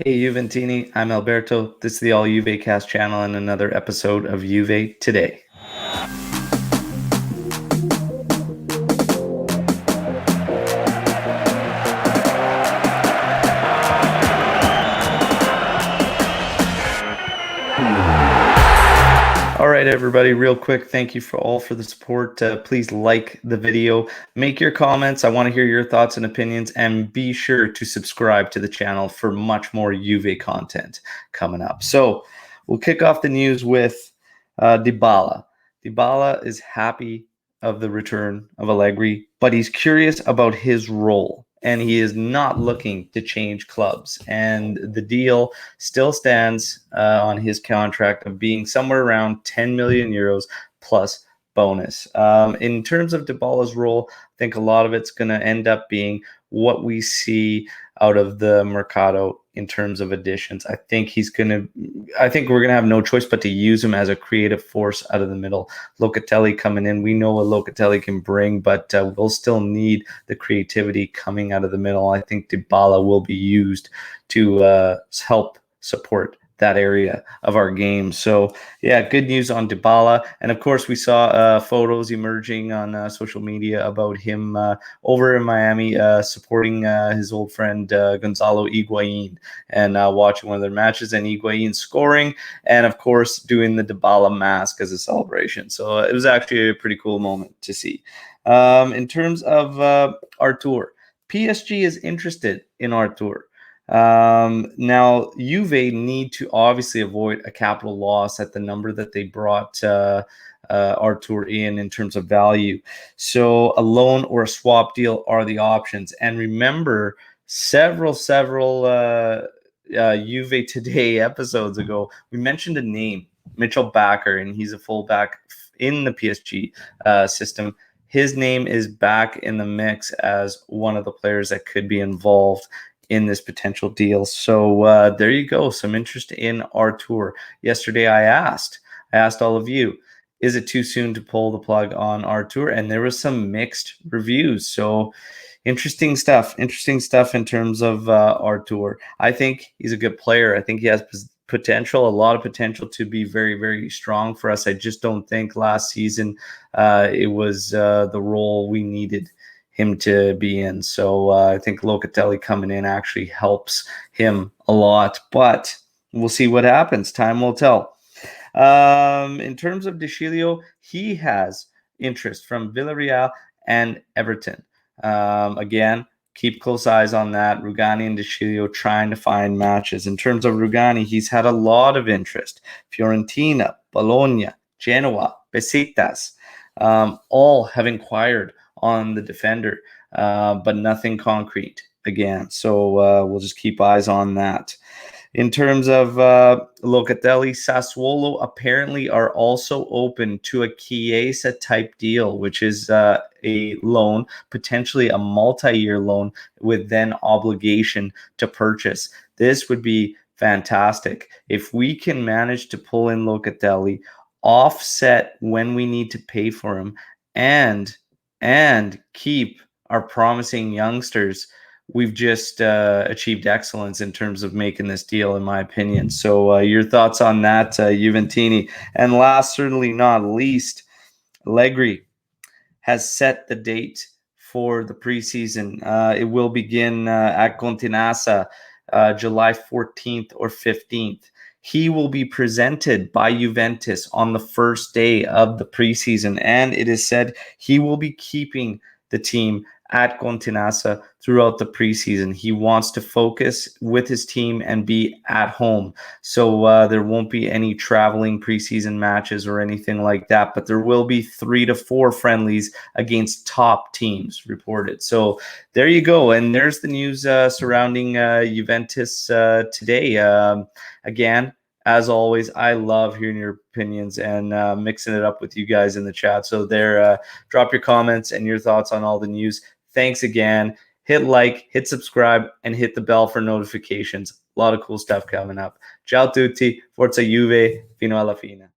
Hey Juventini, I'm Alberto. This is the All Juve Cast channel and another episode of Juve Today. All right, everybody, real quick, thank you for the support. Please like the video, make your comments. I want to hear your thoughts and opinions, and be sure to subscribe to the channel for much more Juve content coming up. So we'll kick off the news with Dybala. Dybala is happy of the return of Allegri, but he's curious about his role. And he is not looking to change clubs. And the deal still stands on his contract of being somewhere around 10 million euros plus bonus. In terms of Dybala's role, I think a lot of it's going to end up being what we see out of the Mercado in terms of additions. I think we're gonna have no choice but to use him as a creative force out of the middle. Locatelli coming in, we know what Locatelli can bring, but we'll still need the creativity coming out of the middle. I think Dybala will be used to help support that area of our game. So yeah, good news on Dybala. And of course, we saw photos emerging on social media about him over in Miami supporting his old friend Gonzalo Higuain and watching one of their matches, and Higuain scoring, and of course doing the Dybala mask as a celebration. So it was actually a pretty cool moment to see. In terms of Artur, PSG is interested in Artur. Now, Juve need to obviously avoid a capital loss at the number that they brought Artur in terms of value. So a loan or a swap deal are the options. And remember, several Juve Today episodes ago, we mentioned a name, Mitchell Bakker, and he's a fullback in the PSG system. His name is back in the mix as one of the players that could be involved in this potential deal. So there you go. Some interest in Artur. Yesterday I asked all of you, is it too soon to pull the plug on Artur? And there was some mixed reviews. So interesting stuff in terms of Artur. I think he's a good player. I think he has potential, a lot of potential to be very, very strong for us. I just don't think last season it was the role we needed him to be in. So I think Locatelli coming in actually helps him a lot, but we'll see what happens. Time will tell. In terms of De Chilio, he has interest from Villarreal and Everton. Again, keep close eyes on that. Rugani and De Chilio trying to find matches. In terms of Rugani, he's had a lot of interest. Fiorentina, Bologna, Genoa, Besiktas, all have inquired on the defender, but nothing concrete again. So we'll just keep eyes on that. In terms of Locatelli, Sassuolo apparently are also open to a Chiesa type deal, which is a loan, potentially a multi-year loan with then obligation to purchase. This would be fantastic. If we can manage to pull in Locatelli, offset when we need to pay for him, and keep our promising youngsters, we've just achieved excellence in terms of making this deal, in my opinion. So your thoughts on that, Juventini? And last, certainly not least, Allegri has set the date for the preseason. It will begin at Continassa July 14th or 15th. He will be presented by Juventus on the first day of the preseason, and it is said he will be keeping the team at Continassa throughout the preseason. He wants to focus with his team and be at home. So there won't be any traveling preseason matches or anything like that, but there will be 3 to 4 friendlies against top teams reported. So there you go. And there's the news surrounding Juventus today. Again, as always, I love hearing your opinions and mixing it up with you guys in the chat. So there, drop your comments and your thoughts on all the news. Thanks again. Hit like, hit subscribe, and hit the bell for notifications. A lot of cool stuff coming up. Ciao tutti, forza Juve, fino alla fine.